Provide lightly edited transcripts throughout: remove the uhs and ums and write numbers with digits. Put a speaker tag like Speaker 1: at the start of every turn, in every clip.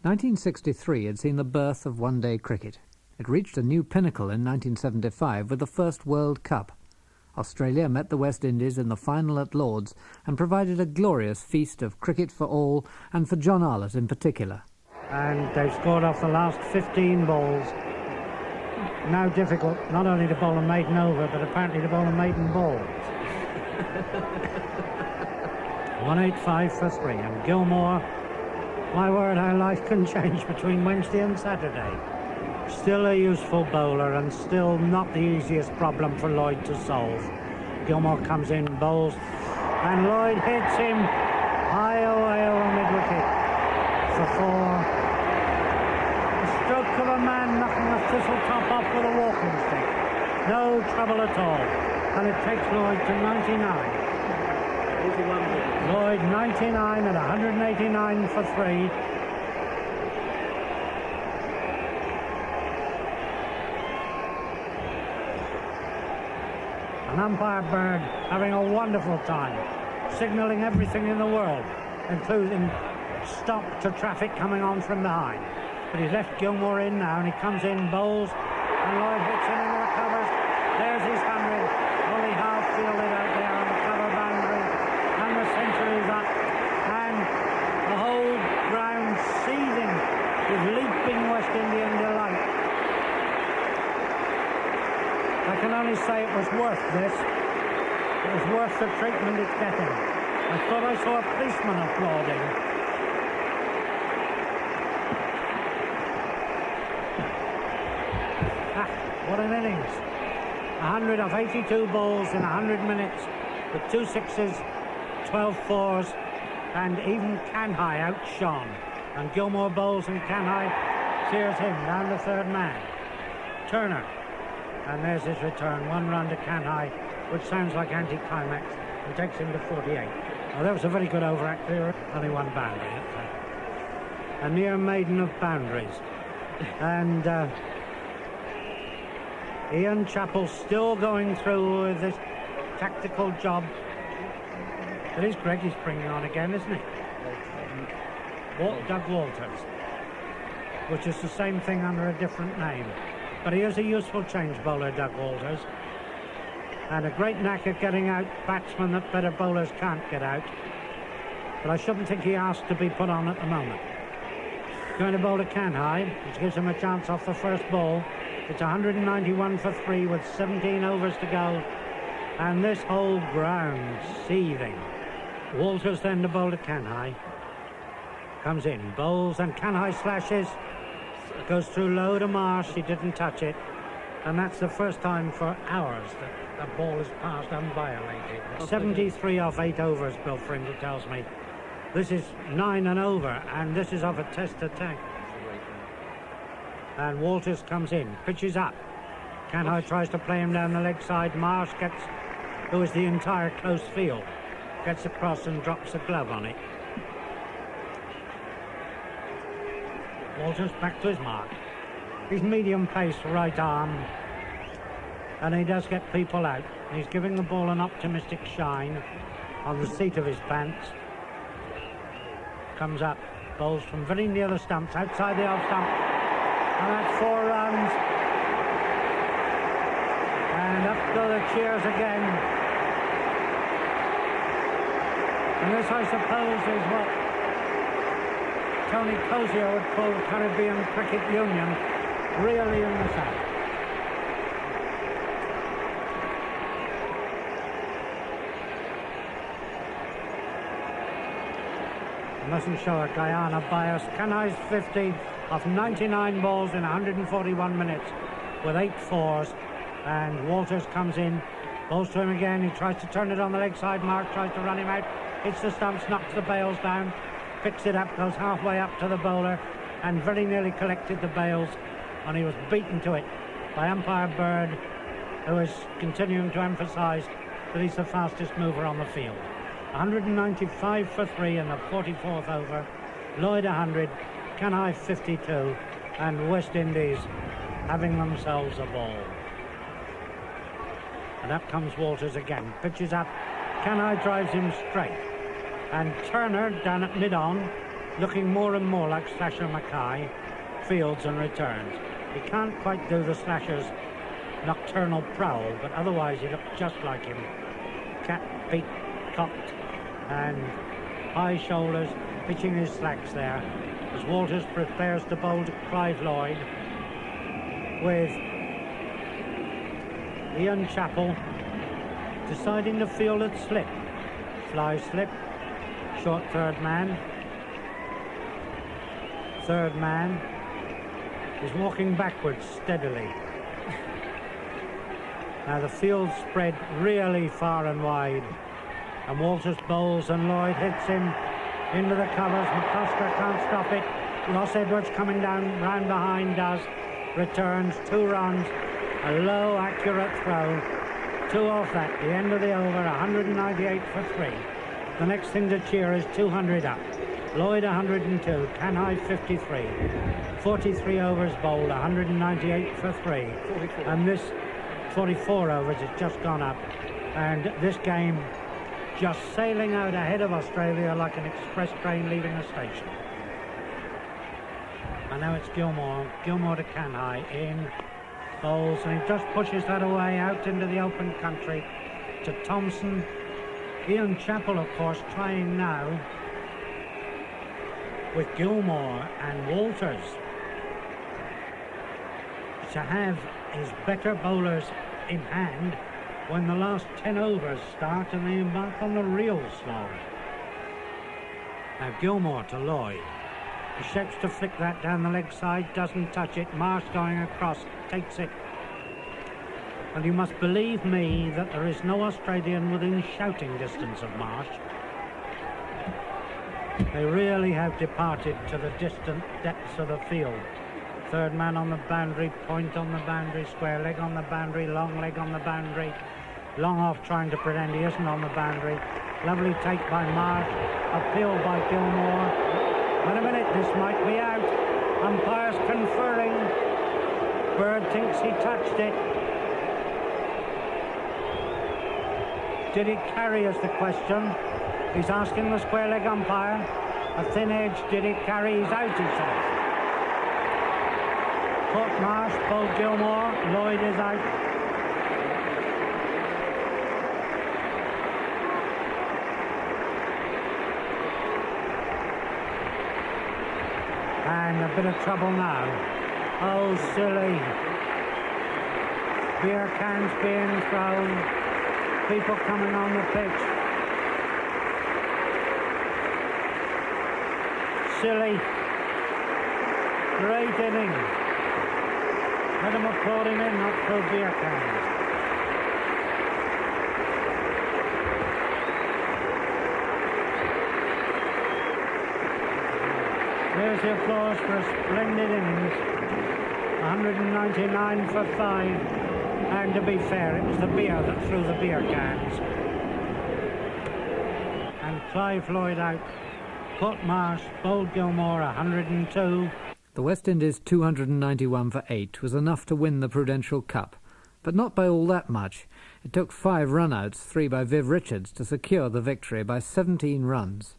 Speaker 1: 1963 had seen the birth of one-day cricket. It reached a new pinnacle in 1975 with the first World Cup. Australia met the West Indies in the final at Lord's and provided a glorious feast of cricket for all, and for John Arlott in particular.
Speaker 2: And they've scored off the last 15 balls. Now difficult not only to bowl a maiden over, but apparently to bowl a maiden ball. 185 for 3, and Gilmore, my word, how life can change between Wednesday and Saturday. Still a useful bowler, and still not the easiest problem for Lloyd to solve. Gilmore comes in, bowls, and Lloyd hits him high away over mid-wicket for 4. The stroke of a man knocking a thistle top off with a walking stick. No trouble at all. And it takes Lloyd to 99. Lloyd 99 at 189 for 3. An umpire Bird having a wonderful time, signalling everything in the world, including stop to traffic coming on from behind. But he's left Gilmore in now, and he comes in, bowls, and Lloyd hits him into the covers. There's his 100, only half fielded out there on the cover boundary, and the century's up, and the whole ground seething with leaping West Indian delight. I can only say it was worth this. It was worth the treatment it's getting. I thought I saw a policeman applauding. What an innings. 100 off 82 balls in 100 minutes with 2 sixes, 12 fours, and even Kanhai outshone. And Gilmore bowls and Kanhai clears him down the third man. Turner. And there's his return. 1 run to Kanhai, which sounds like anticlimax, and takes him to 48. Well, that was a very good overact there. Only 1 boundary. A near maiden of boundaries. And Ian Chappell still going through with this tactical job. It is Greg he's bringing on again, isn't it? Doug Walters, which is the same thing under a different name. But he is a useful change bowler, Doug Walters, and a great knack at getting out batsmen that better bowlers can't get out. But I shouldn't think he asked to be put on at the moment. Going to bowl to Kanhai, which gives him a chance off the first ball. It's 191 for 3 with 17 overs to go, and this whole ground seething. Walters then to bowl to Kanhai. Comes in, bowls, and Kanhai slashes. Goes through low to Marsh, he didn't touch it. And that's the first time for hours that the ball has passed unviolated. 73 off 8 overs, Bill Frindle tells me. This is 9 and over, and this is off a test attack. And Walters comes in, pitches up. Kanhai tries to play him down the leg side. Marsh gets, who is the entire close field, gets across and drops a glove on it. Walters back to his mark. He's medium pace, right arm, and he does get people out. He's giving the ball an optimistic shine on the seat of his pants. Comes up, bowls from very near the stumps, outside the off stump, and that's 4 runs. And up go the cheers again. And this, I suppose, is what Tony Cozier would call the Caribbean Cricket Union really in the south. Mustn't show a Guyana bias. Kanhai's 50 off 99 balls in 141 minutes with 8 fours, and Walters comes in, bowls to him again. He tries to turn it on the leg side. Mark tries to run him out, hits the stumps, knocks the bails down, picks it up, goes halfway up to the bowler, and very nearly collected the bails, and he was beaten to it by umpire Bird, who is continuing to emphasise that he's the fastest mover on the field. 195 for 3 in the 44th over. Lloyd 100, Kanhai 52, and West Indies having themselves a ball. And up comes Walters again, pitches up, Kanhai drives him straight, and Turner down at mid-on looking more and more like Slasher Mackay, fields and returns. He can't quite do the Slasher's nocturnal prowl, but otherwise he looks just like him. Cat feet cocked and high shoulders, pitching his slacks there, as Walters prepares to bowl to Clive Lloyd, with Ian Chappell deciding to field at slip. Fly slip, short third man. Third man is walking backwards steadily. Now the field spread really far and wide, and Walters bowls and Lloyd hits him into the covers. McCusker can't stop it. Ross Edwards coming down round behind does. Returns, 2 runs, a low accurate throw. 2 off that, the end of the over, 198 for 3. The next thing to cheer is 200 up. Lloyd 102, Canhigh 53. 43 overs bowled, 198 for 3. 44. And this 44 overs has just gone up. And this game just sailing out ahead of Australia like an express train leaving a station. And now it's Gilmore to Canhigh in bowls, and he just pushes that away out into the open country to Thompson. Ian Chappell, of course, trying now with Gilmore and Walters to have his better bowlers in hand when the last 10 overs start and they embark on the real slow. Now Gilmore to Lloyd. He shapes to flick that down the leg side, doesn't touch it. Marsh going across, takes it. And you must believe me that there is no Australian within shouting distance of Marsh. They really have departed to the distant depths of the field. Third man on the boundary, point on the boundary, square leg on the boundary, long leg on the boundary. Long off trying to pretend he isn't on the boundary. Lovely take by Marsh, appeal by Gilmore. Wait a minute, this might be out. Umpires conferring. Bird thinks he touched it. Did it carry is the question. He's asking the square leg umpire. A thin edge, did it carry? He's out, he says. Caught Marsh, bowled Gilmore. Lloyd is out. And a bit of trouble now. Oh, silly. Beer cans being thrown. People coming on the pitch. Silly. Great inning. Let them applaud him in, not throw beer cans. There's the applause for a splendid innings. 199 for 5. And to be fair, it was the beer that threw the beer cans. And Clive Lloyd out. Caught Marsh, bowled Gilmore, 102.
Speaker 1: The West Indies' 291 for 8 was enough to win the Prudential Cup, but not by all that much. It took 5 run-outs, 3 by Viv Richards, to secure the victory by 17 runs.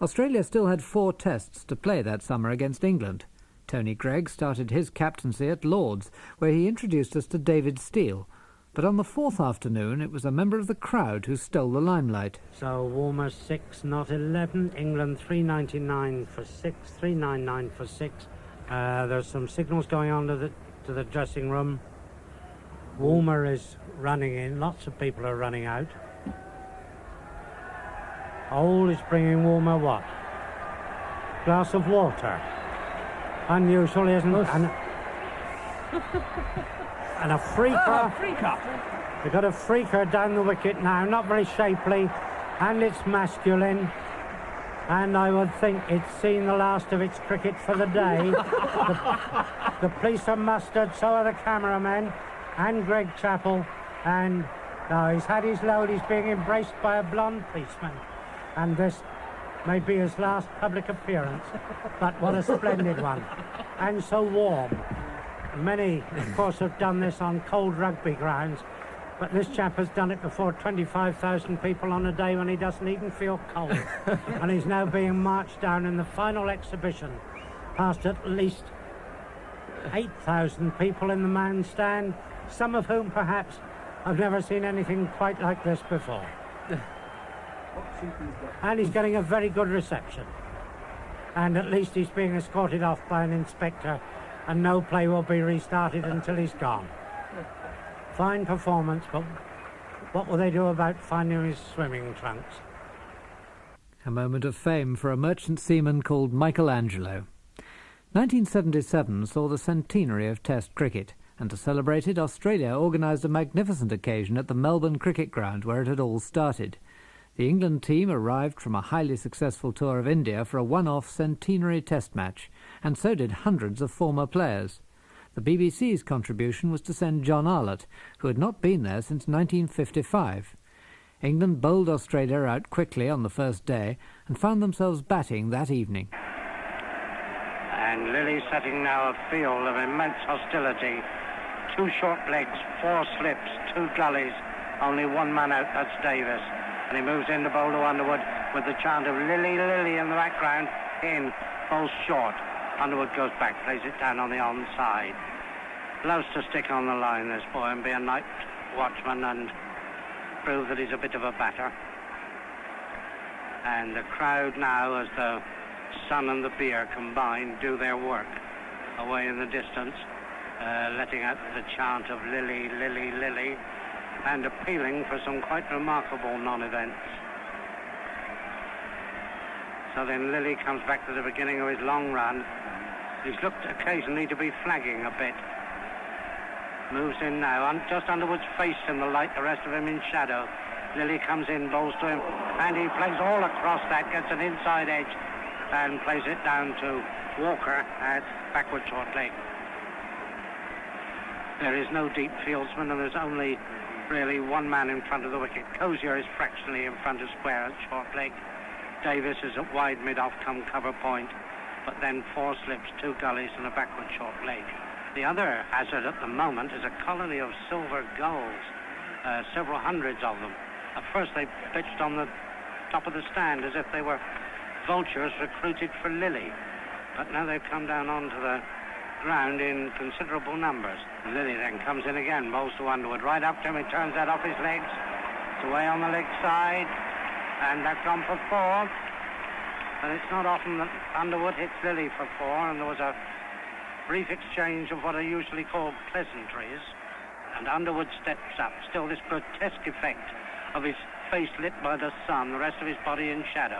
Speaker 1: Australia still had 4 tests to play that summer against England. Tony Greig started his captaincy at Lord's, where he introduced us to David Steele. But on the 4th afternoon, it was a member of the crowd who stole the limelight.
Speaker 2: So Warmer 6, not 11. England 399 for 6, 399 for 6. There's some signals going on to the dressing room. Warmer is running in. Lots of people are running out. Old is bringing Warmer what? Glass of water. Unusual, isn't it? And a freaker.
Speaker 3: Freaker.
Speaker 2: They've got a freaker down the wicket now, not very shapely, and it's masculine. And I would think it's seen the last of its cricket for the day. The police are mustered, so are the cameramen, and Greg Chappell. And now he's had his load, he's being embraced by a blonde policeman. And this may be his last public appearance, but what a splendid one. And so warm. Many, of course, have done this on cold rugby grounds, But this chap has done it before 25,000 people on a day when he doesn't even feel cold. And he's now being marched down in the final exhibition past at least 8,000 people in the mound stand, some of whom perhaps I've never seen anything quite like this before. And he's getting a very good reception. And at least he's being escorted off by an inspector, and no play will be restarted until he's gone. Fine performance, but what will they do about finding his swimming trunks?
Speaker 1: A moment of fame for a merchant seaman called Michelangelo. 1977 saw the centenary of Test cricket, and to celebrate it, Australia organised a magnificent occasion at the Melbourne Cricket Ground where it had all started. The England team arrived from a highly successful tour of India for a one-off centenary Test match, and so did hundreds of former players. The BBC's contribution was to send John ARLOTT, who had not been there since 1955. England bowled Australia out quickly on the first day and found themselves batting that evening.
Speaker 3: And Lilly setting now a field of immense hostility. 2 short legs, 4 slips, 2 gullies, only 1 man out, that's Davis. And he moves in to bowl to Underwood with the chant of Lilly, Lilly in the background. In, bowls short. Underwood goes back, plays it down on the onside. Loves to stick on the line, this boy, and be a night watchman and prove that he's a bit of a batter. And the crowd now, as the sun and the beer combine, do their work away in the distance, letting out the chant of Lilly, Lilly, Lilly, and appealing for some quite remarkable non-events. So then Lilly comes back to the beginning of his long run. He's looked occasionally to be flagging a bit. Moves in now, just Underwood's face in the light, the rest of him in shadow. Lilly comes in, bowls to him, and he plays all across that, gets an inside edge, and plays it down to Walker at backward short leg. There is no deep fieldsman, and there's only really 1 man in front of the wicket. Cozier is fractionally in front of square at short leg. Davis is at wide mid-off come cover point, but then 4 slips, 2 gullies, and a backward short leg. The other hazard at the moment is a colony of silver gulls, several hundreds of them. At first they pitched on the top of the stand as if they were vultures recruited for Lilly, but now they've come down onto the ground in considerable numbers. Lilly then comes in again, bowls to Underwood, right up to him, he turns that off his legs. It's away on the leg side, and they've gone for 4. But it's not often that Underwood hits Lilly for 4, and there was a brief exchange of what are usually called pleasantries, and Underwood steps up, still this grotesque effect of his face lit by the sun, the rest of his body in shadow,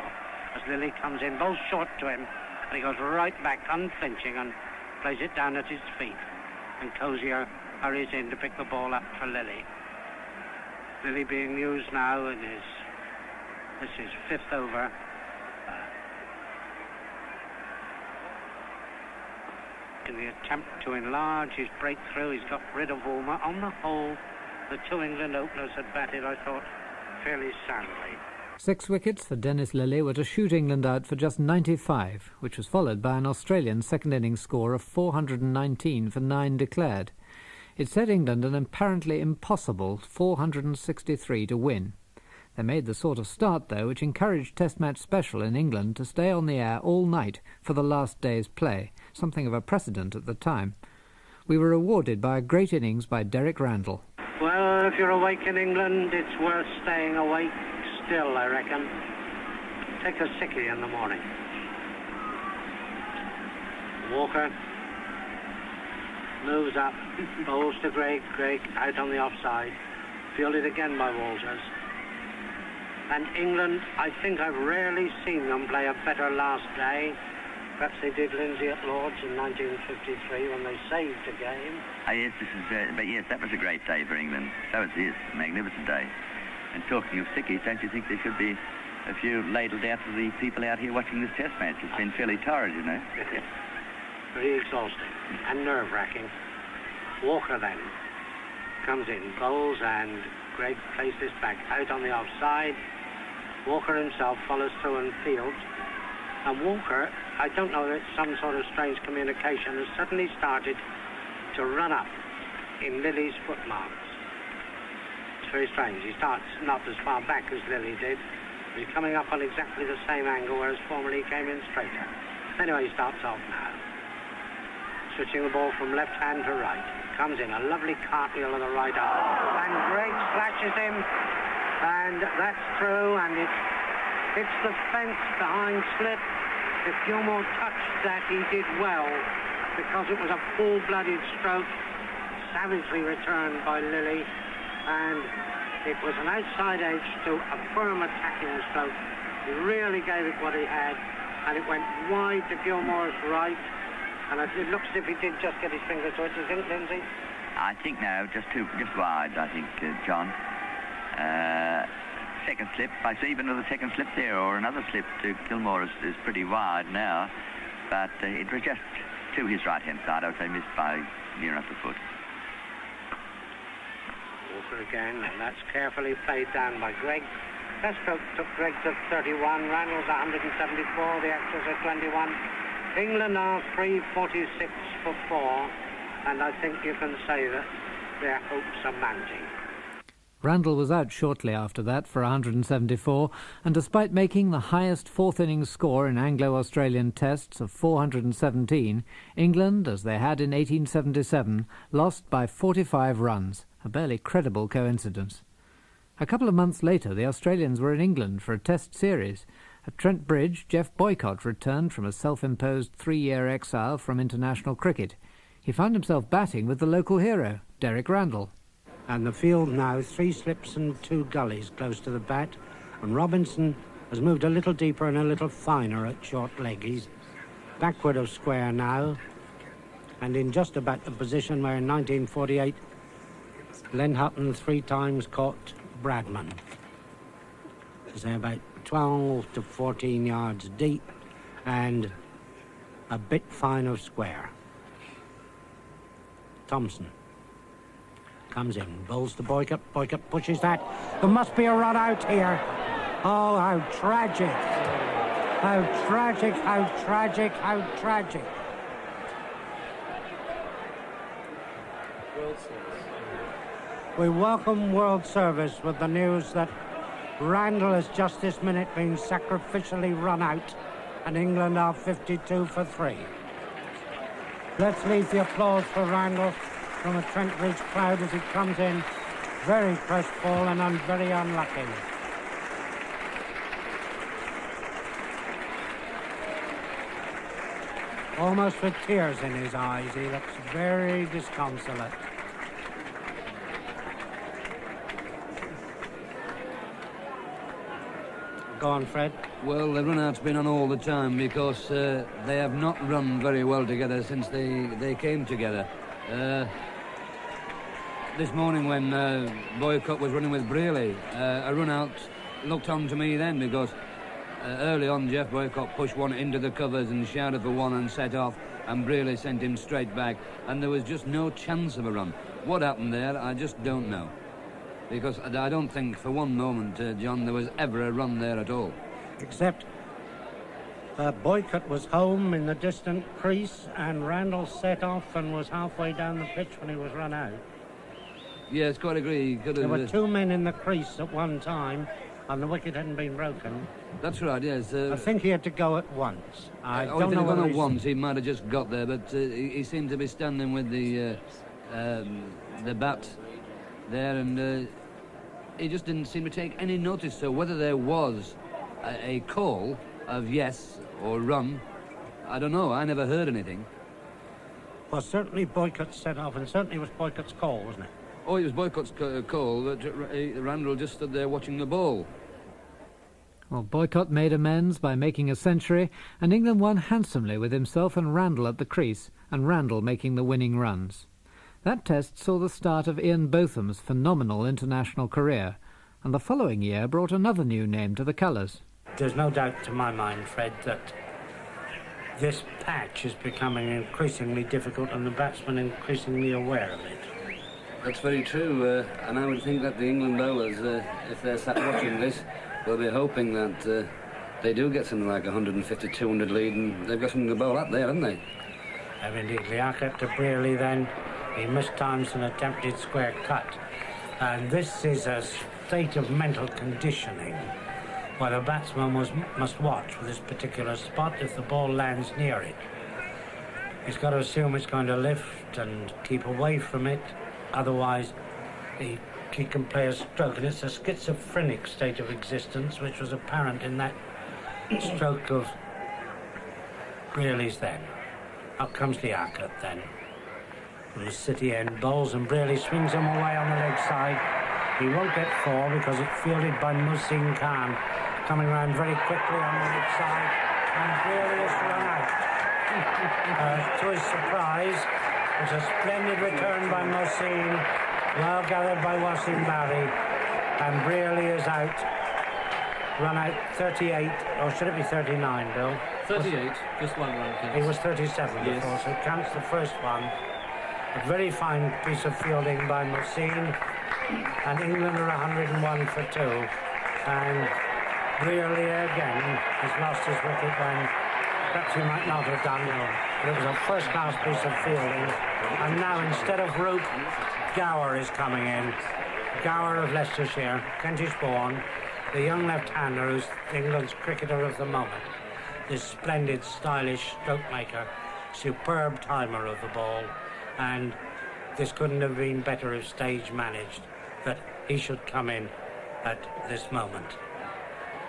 Speaker 3: as Lilly comes in, bowls short to him, and he goes right back, unflinching, and plays it down at his feet. And Cozier hurries in to pick the ball up for Lilly. Lilly being used now in this is 5th over. In the attempt to enlarge his breakthrough, he's got rid of Woolmer. On the whole, the 2 England openers had batted, I thought, fairly soundly.
Speaker 1: 6 wickets for Dennis Lilly were to shoot England out for just 95, which was followed by an Australian second innings score of 419 for 9 declared. It set England an apparently impossible 463 to win. They made the sort of start, though, which encouraged Test Match Special in England to stay on the air all night for the last day's play, something of a precedent at the time. We were rewarded by a great innings by Derek Randall.
Speaker 3: Well, if you're awake in England, it's worth staying awake still, I reckon. Take a sickie in the morning. Walker moves up, bowls to Greg out on the offside, fielded again by Walters. And England, I think I've rarely seen them play a better last day. Perhaps they did Lindsay at Lord's in 1953 when they saved a game.
Speaker 4: Yes, but yes, that was a great day for England. So it is, a magnificent day. And talking of sickies, don't you think there should be a few ladled out for the people out here watching this Test match? It's been fairly torrid, you know.
Speaker 3: Pretty exhausting and nerve-wracking. Walker then comes in, bowls, and Greg plays this back out on the offside. Walker himself follows through and fields. And Walker, I don't know that it's some sort of strange communication, has suddenly started to run up in Lilly's footmarks. very strange. He starts not as far back as Lilly did. He's coming up on exactly the same angle, whereas formerly he came in straighter. Anyway, he starts off now. Switching the ball from left hand to right. Comes in, a lovely cartwheel of the right arm. And Gregg slashes him. And that's through, and it hits the fence behind slip. If Gilmore touched that, he did well, because it was a full-blooded stroke, savagely returned by Lilly, and it was an outside edge to a firm attacking stroke. He really gave it what he had, and it went wide to Gilmore's right, and it looks as if he did just get his fingers to it. Do you think, Lindsay?
Speaker 4: I think no, just wide, I think, John. Second slip, I see even with a second slip there, or another slip to Gilmore is pretty wide now, but it was just to his right-hand side. I would say missed by near enough a foot.
Speaker 3: Walker again, and that's carefully played down by Gregg. That stroke took Gregg to 31, Randall's 174, the Actors at 21. England are 346 for 4, and I think you can say that their hopes are mounting.
Speaker 1: Randall was out shortly after that for 174, and despite making the highest fourth innings score in Anglo-Australian tests of 417, England, as they had in 1877, lost by 45 runs, a barely credible coincidence. A couple of months later, the Australians were in England for a test series. At Trent Bridge, Jeff Boycott returned from a self-imposed 3-year exile from international cricket. He found himself batting with the local hero, Derek Randall.
Speaker 2: And the field now 3 slips and 2 gullies close to the bat, and Robinson has moved a little deeper and a little finer at short leg. He's backward of square now, and in just about the position where in 1948 Len Hutton 3 times caught Bradman. They're about 12 to 14 yards deep and a bit fine of square. Thompson comes in, bowls to Boycott. Boycott pushes that. There must be a run out here. Oh, how tragic. How tragic, how tragic, how tragic. We welcome World Service with the news that Randall has just this minute been sacrificially run out, and England are 52 for 3. Let's leave the applause for Randall from a Trent Bridge crowd as he comes in, very crestfallen and very unlucky. Almost with tears in his eyes, he looks very disconsolate. Go on, Fred.
Speaker 5: Well, the run-out's been on all the time because they have not run very well together since they came together. This morning when Boycott was running with Brearley, a run-out looked on to me then because early on Jeff Boycott pushed one into the covers and shouted for one and set off, and Brearley sent him straight back, and there was just no chance of a run. What happened there, I just don't know. Because I don't think for one moment, John, there was ever a run there at all.
Speaker 2: Except Boycott was home in the distant crease, and Randall set off and was halfway down the pitch when he was run out.
Speaker 5: Yes, quite agree.
Speaker 2: There were 2 men in the crease at one time, and the wicket hadn't been broken.
Speaker 5: That's right, yes.
Speaker 2: I think he had to go at once. I don't know
Speaker 5: whether
Speaker 2: whether
Speaker 5: once he might have just got there, but he seemed to be standing with the bat there, and he just didn't seem to take any notice. So whether there was a call of yes or run, I don't know. I never heard anything.
Speaker 2: Well, certainly Boycott set off, and certainly it was Boycott's call, wasn't it?
Speaker 5: Oh, it was Boycott's call, but Randall just stood there watching the ball.
Speaker 1: Well, Boycott made amends by making a century, and England won handsomely with himself and Randall at the crease, and Randall making the winning runs. That test saw the start of Ian Botham's phenomenal international career, and the following year brought another new name to the colours.
Speaker 2: There's no doubt to my mind, Fred, that this patch is becoming increasingly difficult and the batsmen increasingly aware of it.
Speaker 5: That's very true, and I would think that the England bowlers, if they're sat watching this, will be hoping that they do get something like 150, 200 lead, and they've got something to bowl at there, haven't they?
Speaker 2: Indeed, Liaquat to Brearley then. He mistimes an attempted square cut. And this is a state of mental conditioning where the batsman must watch for this particular spot if the ball lands near it. He's got to assume it's going to lift and keep away from it, otherwise he can play a stroke. And it's a schizophrenic state of existence which was apparent in that stroke of Brearley's then. Up comes Liaquat then. From the city end, bowls and Brearley swings him away on the leg side. He won't get 4 because it's fielded by Muhsin Khan, coming round very quickly on the leg side, and Brearley is run out. To his surprise, it's a splendid return by Muhsin, well gathered by Wasim Bari, and Brearley is out. Run out 38, or should it be 39, Bill?
Speaker 6: 38, just one run counts.
Speaker 2: He was 37
Speaker 6: yes.
Speaker 2: before, so it counts the first one. A very fine piece of fielding by Muhsin, and England are 101 for 2. And Brearley again has lost his wicket when perhaps he might not have done, but it was a first-class piece of fielding. And now, instead of Root, Gower is coming in. Gower of Leicestershire, Kentish-born, the young left-hander who's England's cricketer of the moment. This splendid, stylish stroke maker, superb timer of the ball, and this couldn't have been better if stage managed, that he should come in at this moment.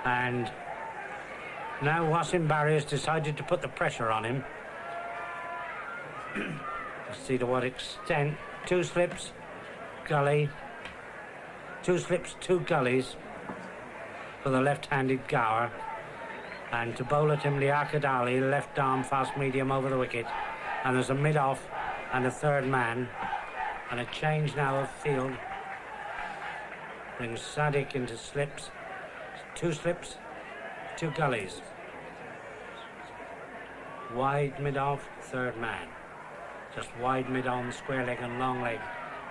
Speaker 2: And now Wasim Bari has decided to put the pressure on him. Let's see to what extent. 2 slips, gully. 2 slips, 2 gullies for the left-handed Gower. And to bowl at him, Liaquat Ali, left arm fast medium over the wicket. And there's a mid-off and a third man. And a change now of field. Brings Sadiq into slips. 2 slips, 2 gullies. Wide mid-off, third man. Just wide mid-on, square leg and long leg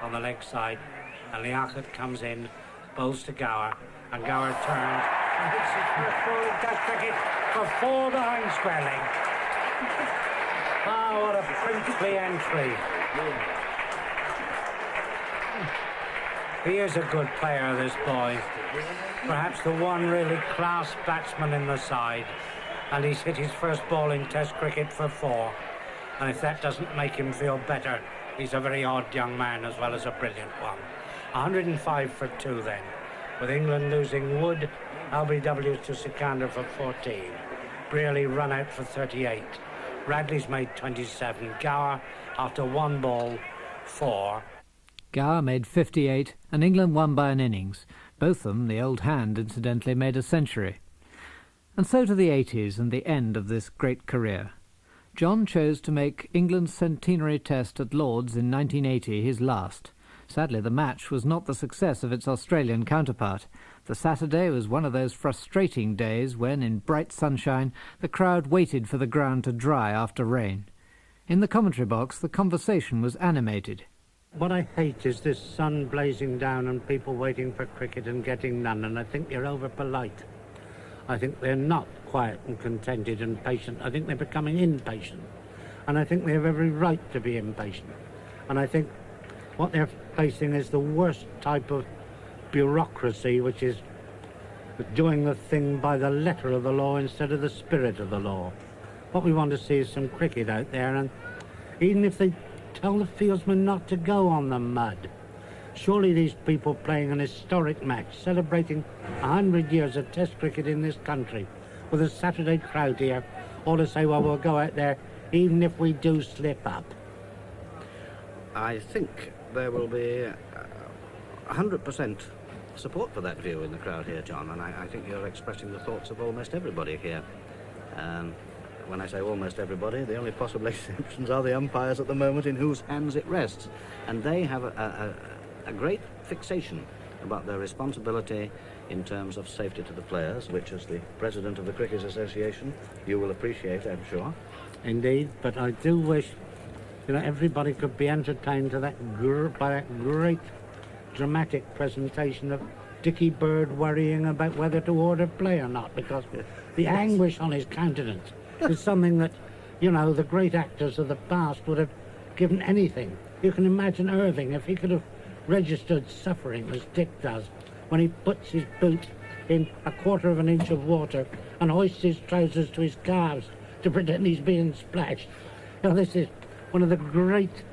Speaker 2: on the leg side. And Liaquat comes in, bowls to Gower, and Gower turns and hits his first ball in Test cricket for 4 behind square leg. Ah, what a princely entry. He is a good player, this boy. Perhaps the one really class batsman in the side. And he's hit his first ball in Test cricket for 4. And if that doesn't make him feel better, he's a very odd young man as well as a brilliant one. 105 for 2 then, with England losing Wood, LBW to Sikander for 14. Brearley run out for 38. Radley's made 27. Gower, after 1 ball, 4.
Speaker 1: Gower made 58, and England won by an innings. Both of them, the old hand, incidentally, made a century. And so to the 80s and the end of this great career. John chose to make England's centenary test at Lord's in 1980 his last. Sadly, the match was not the success of its Australian counterpart. The Saturday was one of those frustrating days when, in bright sunshine, the crowd waited for the ground to dry after rain. In the commentary box, the conversation was animated.
Speaker 2: What I hate is this sun blazing down and people waiting for cricket and getting none, and I think you're over-polite. I think they're not quiet and contented and patient. I think they're becoming impatient. And I think they have every right to be impatient. And I think what they're facing is the worst type of bureaucracy, which is doing the thing by the letter of the law instead of the spirit of the law. What we want to see is some cricket out there, and even if they tell the fieldsmen not to go on the mud, surely these people playing an historic match, celebrating 100 years of Test cricket in this country, with a Saturday crowd here, ought to say, well, we'll go out there even if we do slip up.
Speaker 7: I think there will be 100% support for that view in the crowd here, John, and I think you're expressing the thoughts of almost everybody here. When I say almost everybody, the only possible exceptions are the umpires at the moment in whose hands it rests. And they have a great fixation about their responsibility in terms of safety to the players, which, as the president of the Cricket Association, you will appreciate, I'm sure.
Speaker 2: Indeed, but I do wish, everybody could be entertained to by that great dramatic presentation of Dickie Bird worrying about whether to order play or not, because the anguish on his countenance is something that, the great actors of the past would have given anything. You can imagine Irving, if he could have registered suffering as Dick does when he puts his boot in a quarter of an inch of water and hoists his trousers to his calves to pretend he's being splashed. Now, this is one of the great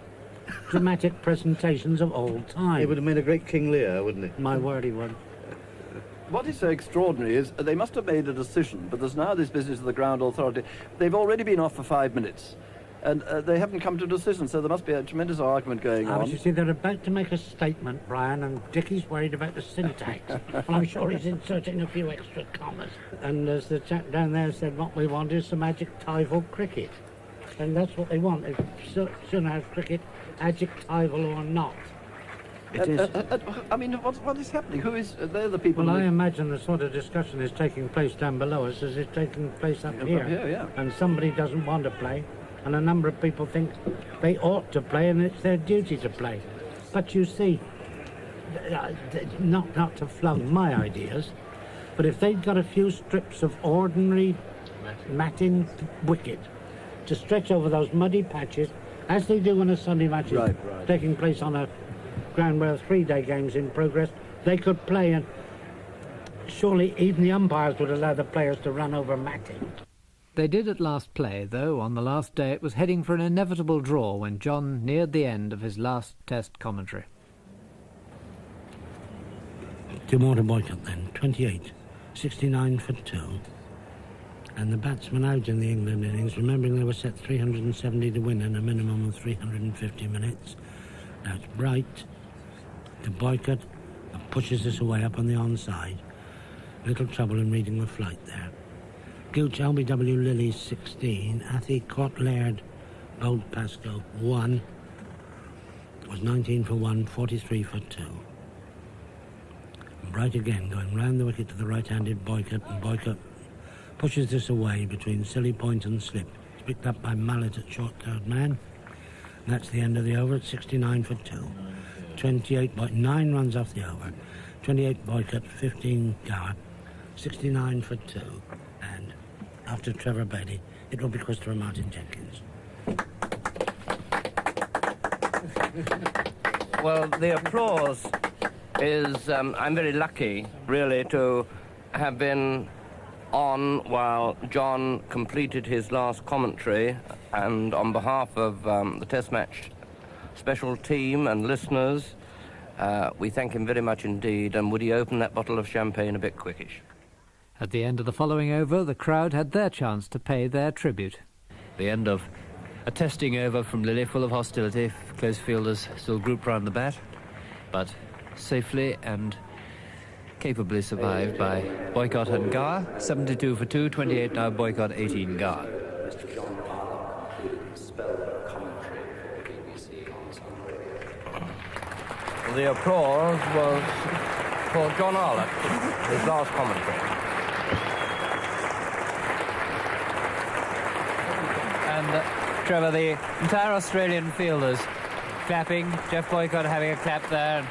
Speaker 2: dramatic presentations of all time.
Speaker 8: It would have made a great King Lear, wouldn't it?
Speaker 2: My word, he would.
Speaker 9: What is so extraordinary is they must have made a decision, but there's now this business of the ground authority. They've already been off for 5 minutes, and they haven't come to a decision, so there must be a tremendous argument going on.
Speaker 2: But you see, they're about to make a statement, Brian, and Dickie's worried about the syntax. And I'm sure he's inserting a few extra commas. And as the chap down there said, what we want is some adjectival cricket. And that's what they want. They soon have cricket, adjectival or not.
Speaker 8: It is.
Speaker 9: I mean, what is happening? Who is... they're the people...
Speaker 2: Well, I imagine the sort of discussion is taking place down below us as it's taking place up here.
Speaker 9: Yeah.
Speaker 2: And somebody doesn't want to play, and a number of people think they ought to play and it's their duty to play. But you see, not to flog my ideas, but if they'd got a few strips of ordinary matting wicket to stretch over those muddy patches, as they do when a Sunday match is taking place on a ground where 3-day games in progress, they could play, and surely even the umpires would allow the players to run over matting.
Speaker 1: They did at last play, though on the last day it was heading for an inevitable draw when John neared the end of his last Test commentary.
Speaker 2: Demorta Boycott then, 28, 69 for 2. And the batsmen out in the England innings, remembering they were set 370 to win in a minimum of 350 minutes. That's Bright to Boycott, and pushes this away up on the onside. Little trouble in reading the flight there. Gooch, LBW Lilies 16, Athy caught Laird, bowled Pascoe 1. It was 19 for 1, 43 for 2. And Bright again going round the wicket to the right-handed Boycott, and Boycott pushes this away between Silly Point and Slip. It's picked up by Mallet at short-third man. And that's the end of the over at 69 for 2. 28, 9 runs off the over. 28 Boycott, 15 Gower, 69 for 2. And after Trevor Beatty, it will be Christopher Martin Jenkins.
Speaker 10: Well, the applause is, I'm very lucky, really, to have been on while John completed his last commentary, and on behalf of the Test Match special team and listeners, we thank him very much indeed, and would he open that bottle of champagne a bit quickish?
Speaker 1: At the end of the following over, the crowd had their chance to pay their tribute.
Speaker 6: The end of a testing over from Lily, full of hostility. Close fielders still grouped round the bat, but safely and capably survived by Boycott and Gower. 72 for 2, 28 now Boycott, 18 Gower.
Speaker 10: The applause was for John ARLOTT, his last commentary.
Speaker 6: And Trevor, the entire Australian fielders clapping, Jeff Boycott having a clap there.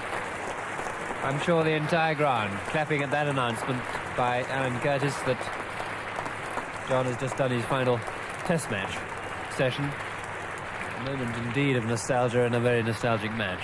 Speaker 6: I'm sure the entire ground clapping at that announcement by Alan Curtis that John has just done his final Test match session. A moment indeed of nostalgia and a very nostalgic match.